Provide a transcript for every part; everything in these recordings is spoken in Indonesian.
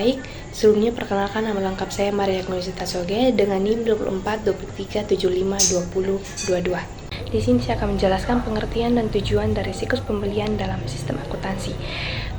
Baik, sebelumnya perkenalkan nama lengkap saya Maria Agnosita Soge dengan NIM 2423752022. Di sini saya akan menjelaskan pengertian dan tujuan dari siklus pembelian dalam sistem akuntansi.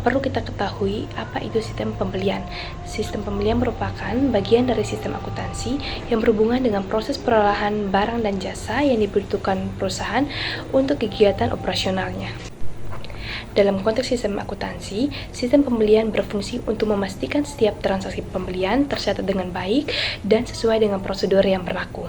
Perlu kita ketahui apa itu sistem pembelian. Sistem pembelian merupakan bagian dari sistem akuntansi yang berhubungan dengan proses perolahan barang dan jasa yang dibutuhkan perusahaan untuk kegiatan operasionalnya. Dalam konteks sistem akuntansi, sistem pembelian berfungsi untuk memastikan setiap transaksi pembelian tercatat dengan baik dan sesuai dengan prosedur yang berlaku.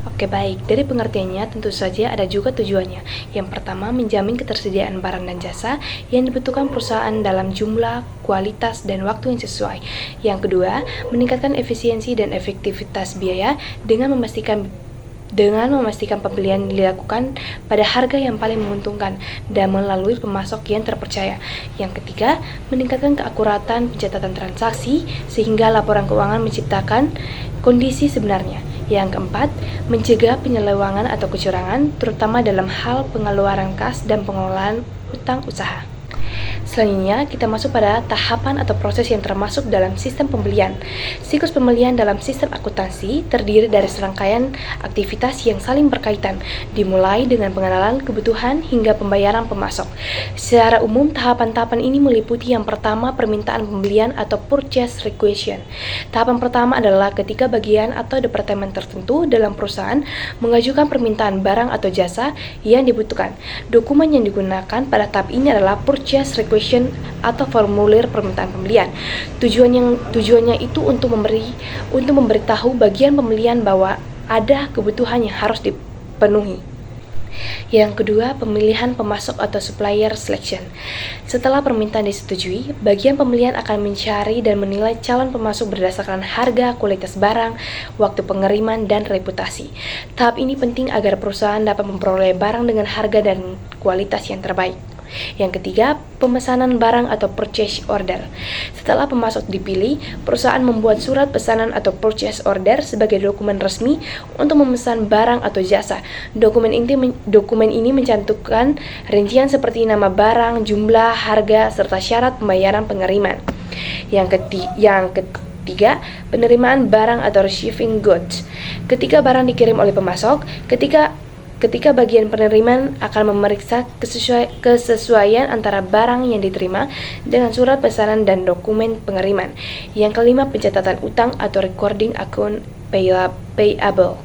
Oke, baik. Dari pengertiannya tentu saja ada juga tujuannya. Yang pertama, menjamin ketersediaan barang dan jasa yang dibutuhkan perusahaan dalam jumlah, kualitas, dan waktu yang sesuai. Yang kedua, meningkatkan efisiensi dan efektivitas biaya dengan memastikan pembelian dilakukan pada harga yang paling menguntungkan dan melalui pemasok yang terpercaya. Yang ketiga, meningkatkan keakuratan pencatatan transaksi sehingga laporan keuangan menciptakan kondisi sebenarnya. Yang keempat, mencegah penyelewengan atau kecurangan, terutama dalam hal pengeluaran kas dan pengelolaan utang usaha. Selanjutnya, kita masuk pada tahapan atau proses yang termasuk dalam sistem pembelian. Siklus pembelian dalam sistem akuntansi terdiri dari serangkaian aktivitas yang saling berkaitan, dimulai dengan pengenalan kebutuhan hingga pembayaran pemasok. Secara umum, tahapan-tahapan ini meliputi yang pertama, permintaan pembelian atau purchase requisition. Tahapan pertama adalah ketika bagian atau departemen tertentu dalam perusahaan mengajukan permintaan barang atau jasa yang dibutuhkan. Dokumen yang digunakan pada tahap ini adalah purchase requisition atau formulir permintaan pembelian. Tujuannya itu untuk memberitahu bagian pembelian bahwa ada kebutuhan yang harus dipenuhi. Yang kedua, pemilihan pemasok atau supplier selection. Setelah permintaan disetujui, bagian pembelian akan mencari dan menilai calon pemasok berdasarkan harga, kualitas barang, waktu pengiriman, dan reputasi. Tahap ini penting agar perusahaan dapat memperoleh barang dengan harga dan kualitas yang terbaik. Yang ketiga, pemesanan barang atau purchase order. Setelah pemasok dipilih, perusahaan membuat surat pesanan atau purchase order sebagai dokumen resmi untuk memesan barang atau jasa. Dokumen ini mencantumkan rincian seperti nama barang, jumlah, harga, serta syarat pembayaran pengiriman. Yang ketiga, penerimaan barang atau receiving goods. Ketika barang dikirim oleh pemasok, ketika bagian penerimaan akan memeriksa kesesuaian antara barang yang diterima dengan surat pesanan dan dokumen pengiriman. Yang kelima, pencatatan utang atau recording account payable.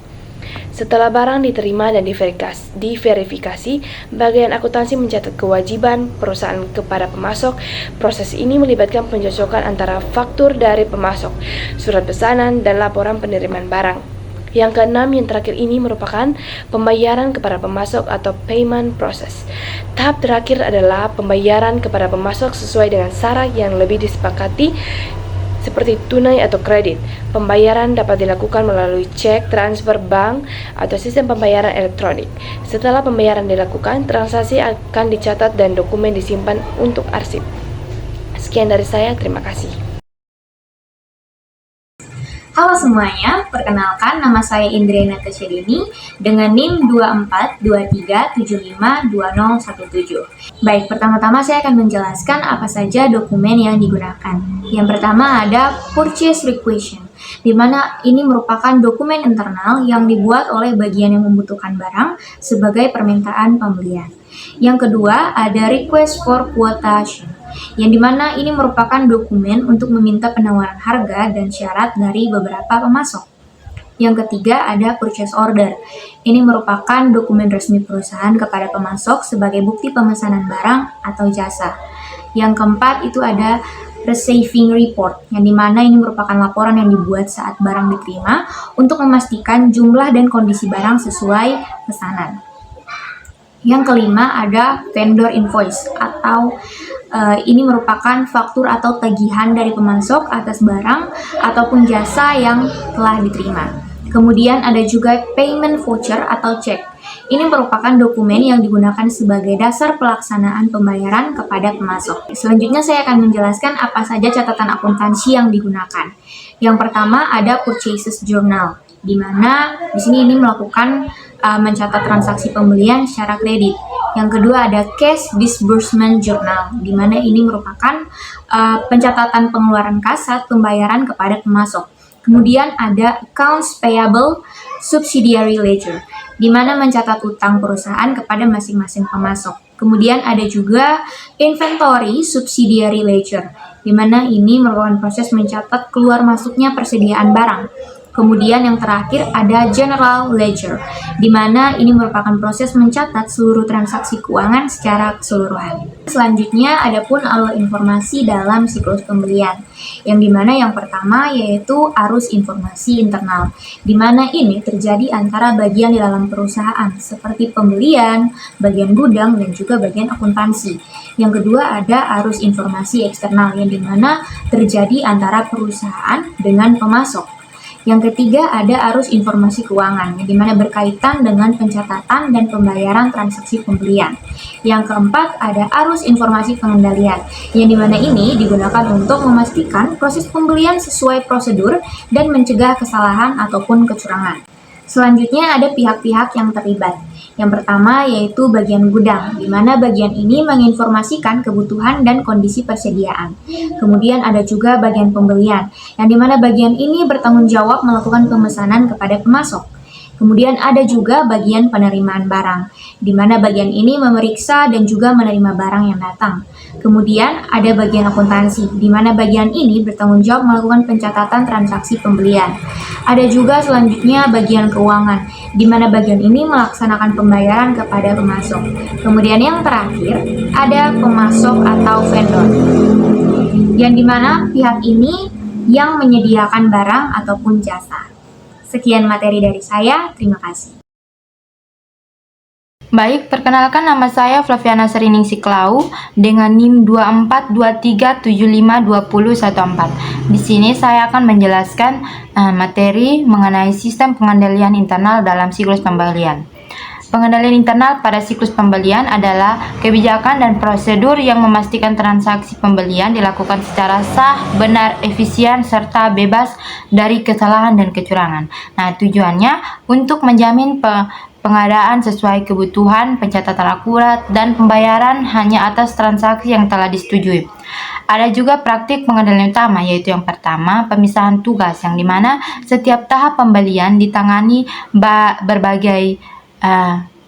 Setelah barang diterima dan diverifikasi, bagian akuntansi mencatat kewajiban perusahaan kepada pemasok. Proses ini melibatkan pencocokan antara faktur dari pemasok, surat pesanan, dan laporan penerimaan barang. Yang keenam, yang terakhir ini merupakan pembayaran kepada pemasok atau payment process. Tahap terakhir adalah pembayaran kepada pemasok sesuai dengan syarat yang lebih disepakati seperti tunai atau kredit. Pembayaran dapat dilakukan melalui cek, transfer bank, atau sistem pembayaran elektronik. Setelah pembayaran dilakukan, transaksi akan dicatat dan dokumen disimpan untuk arsip. Sekian dari saya, terima kasih. Halo semuanya, perkenalkan nama saya Indriana Tasyadini dengan NIM 2423752017. Baik, pertama-tama saya akan menjelaskan apa saja dokumen yang digunakan. Yang pertama ada Purchase Requisition, di mana ini merupakan dokumen internal yang dibuat oleh bagian yang membutuhkan barang sebagai permintaan pembelian. Yang kedua ada Request for Quotation, yang dimana ini merupakan dokumen untuk meminta penawaran harga dan syarat dari beberapa pemasok. Yang ketiga ada purchase order. Ini merupakan dokumen resmi perusahaan kepada pemasok sebagai bukti pemesanan barang atau jasa. Yang keempat itu ada receiving report, yang dimana ini merupakan laporan yang dibuat saat barang diterima untuk memastikan jumlah dan kondisi barang sesuai pesanan. Yang kelima ada vendor invoice, atau ini merupakan faktur atau tagihan dari pemasok atas barang ataupun jasa yang telah diterima. Kemudian ada juga payment voucher atau cek. Ini merupakan dokumen yang digunakan sebagai dasar pelaksanaan pembayaran kepada pemasok. Selanjutnya saya akan menjelaskan apa saja catatan akuntansi yang digunakan. Yang pertama ada purchases journal, di mana di sini ini melakukan mencatat transaksi pembelian secara kredit. Yang kedua ada Cash Disbursement Journal, di mana ini merupakan pencatatan pengeluaran kas saat pembayaran kepada pemasok. Kemudian ada Accounts Payable Subsidiary Ledger, di mana mencatat utang perusahaan kepada masing-masing pemasok. Kemudian ada juga Inventory Subsidiary Ledger, di mana ini merupakan proses mencatat keluar masuknya persediaan barang. Kemudian yang terakhir ada General Ledger, di mana ini merupakan proses mencatat seluruh transaksi keuangan secara keseluruhan. Selanjutnya ada pun alur informasi dalam siklus pembelian, yang dimana yang pertama yaitu arus informasi internal, di mana ini terjadi antara bagian di dalam perusahaan seperti pembelian, bagian gudang, dan juga bagian akuntansi. Yang kedua ada arus informasi eksternal, yang dimana terjadi antara perusahaan dengan pemasok. Yang ketiga ada arus informasi keuangan, yang dimana berkaitan dengan pencatatan dan pembayaran transaksi pembelian. Yang keempat ada arus informasi pengendalian, yang dimana ini digunakan untuk memastikan proses pembelian sesuai prosedur dan mencegah kesalahan ataupun kecurangan. Selanjutnya ada pihak-pihak yang terlibat. Yang pertama yaitu bagian gudang, di mana bagian ini menginformasikan kebutuhan dan kondisi persediaan. Kemudian ada juga bagian pembelian, yang dimana bagian ini bertanggung jawab melakukan pemesanan kepada pemasok. Kemudian ada juga bagian penerimaan barang, di mana bagian ini memeriksa dan juga menerima barang yang datang. Kemudian ada bagian akuntansi, di mana bagian ini bertanggung jawab melakukan pencatatan transaksi pembelian. Ada juga selanjutnya bagian keuangan, di mana bagian ini melaksanakan pembayaran kepada pemasok. Kemudian yang terakhir ada pemasok atau vendor, yang dimana pihak ini yang menyediakan barang ataupun jasa. Sekian materi dari saya, terima kasih. Baik, perkenalkan nama saya Flaviana Seriningsih Klau dengan NIM 2423752014. Di sini saya akan menjelaskan materi mengenai sistem pengendalian internal dalam siklus pembelian. Pengendalian internal pada siklus pembelian adalah kebijakan dan prosedur yang memastikan transaksi pembelian dilakukan secara sah, benar, efisien, serta bebas dari kesalahan dan kecurangan. Nah, tujuannya untuk menjamin pengadaan sesuai kebutuhan, pencatatan akurat, dan pembayaran hanya atas transaksi yang telah disetujui. Ada juga praktik pengendalian utama, yaitu yang pertama, pemisahan tugas, yang dimana setiap tahap pembelian ditangani berbagai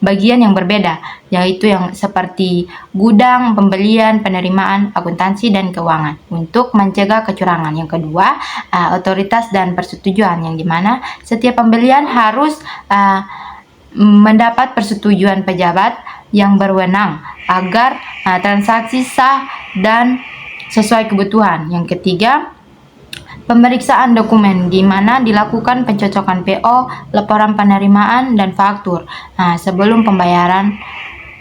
bagian yang berbeda, yaitu yang seperti gudang, pembelian, penerimaan, akuntansi, dan keuangan untuk mencegah kecurangan. Yang kedua, otoritas dan persetujuan, yang dimana setiap pembelian harus mendapat persetujuan pejabat yang berwenang agar transaksi sah dan sesuai kebutuhan. Yang ketiga, pemeriksaan dokumen, di mana dilakukan pencocokan PO, laporan penerimaan, dan faktur sebelum pembayaran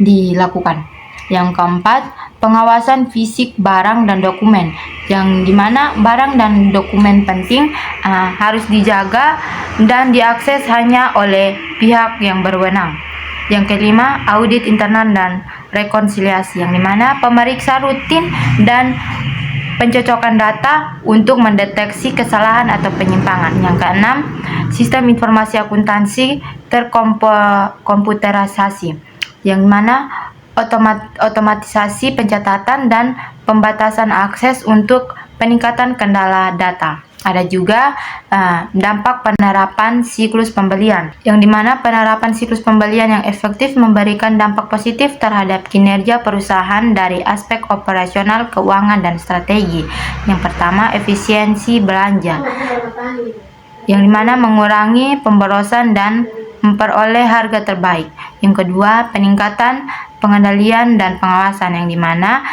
dilakukan. Yang keempat, pengawasan fisik barang dan dokumen, yang dimana barang dan dokumen penting harus dijaga dan diakses hanya oleh pihak yang berwenang. Yang kelima, audit internal dan rekonsiliasi, yang dimana pemeriksa rutin dan pencocokan data untuk mendeteksi kesalahan atau penyimpangan. Yang keenam, sistem informasi akuntansi terkomputerisasi, yang mana otomatisasi pencatatan dan pembatasan akses untuk peningkatan kendala data. Ada juga dampak penerapan siklus pembelian, yang dimana penerapan siklus pembelian yang efektif memberikan dampak positif terhadap kinerja perusahaan dari aspek operasional, keuangan, dan strategi. Yang pertama, efisiensi belanja, yang dimana mengurangi pemborosan dan memperoleh harga terbaik. Yang kedua, peningkatan pengendalian dan pengawasan, yang dimana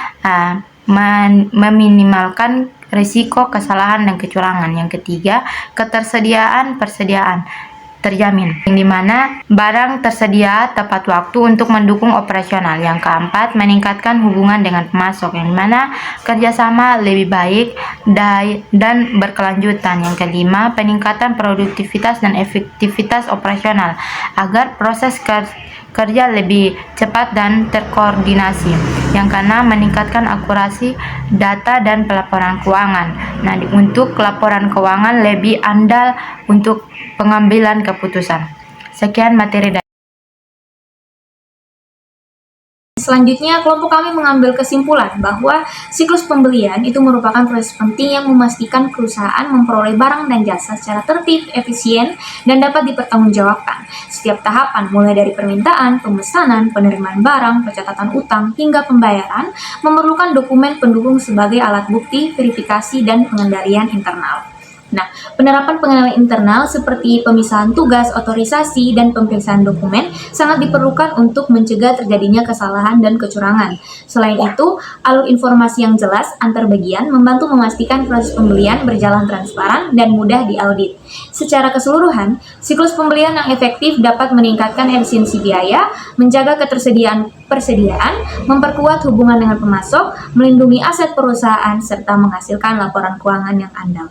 meminimalkan risiko kesalahan dan kecurangan. Yang ketiga, ketersediaan persediaan terjamin, yang dimana barang tersedia tepat waktu untuk mendukung operasional. Yang keempat, meningkatkan hubungan dengan pemasok, yang dimana kerjasama lebih baik dan berkelanjutan. Yang kelima, peningkatan produktivitas dan efektivitas operasional agar proses kerja lebih cepat dan terkoordinasi. Yang keenam, meningkatkan akurasi data dan pelaporan keuangan. Nah, untuk laporan keuangan lebih andal untuk pengambilan keputusan. Sekian materi dari selanjutnya, kelompok kami mengambil kesimpulan bahwa siklus pembelian itu merupakan proses penting yang memastikan perusahaan memperoleh barang dan jasa secara tertib, efisien, dan dapat dipertanggungjawabkan. Setiap tahapan, mulai dari permintaan, pemesanan, penerimaan barang, pencatatan utang, hingga pembayaran, memerlukan dokumen pendukung sebagai alat bukti, verifikasi, dan pengendalian internal. Nah, penerapan pengendalian internal seperti pemisahan tugas, otorisasi, dan pemeriksaan dokumen sangat diperlukan untuk mencegah terjadinya kesalahan dan kecurangan. Selain itu, alur informasi yang jelas antar bagian membantu memastikan proses pembelian berjalan transparan dan mudah diaudit. Secara keseluruhan, siklus pembelian yang efektif dapat meningkatkan efisiensi biaya, menjaga persediaan, memperkuat hubungan dengan pemasok, melindungi aset perusahaan, serta menghasilkan laporan keuangan yang andal.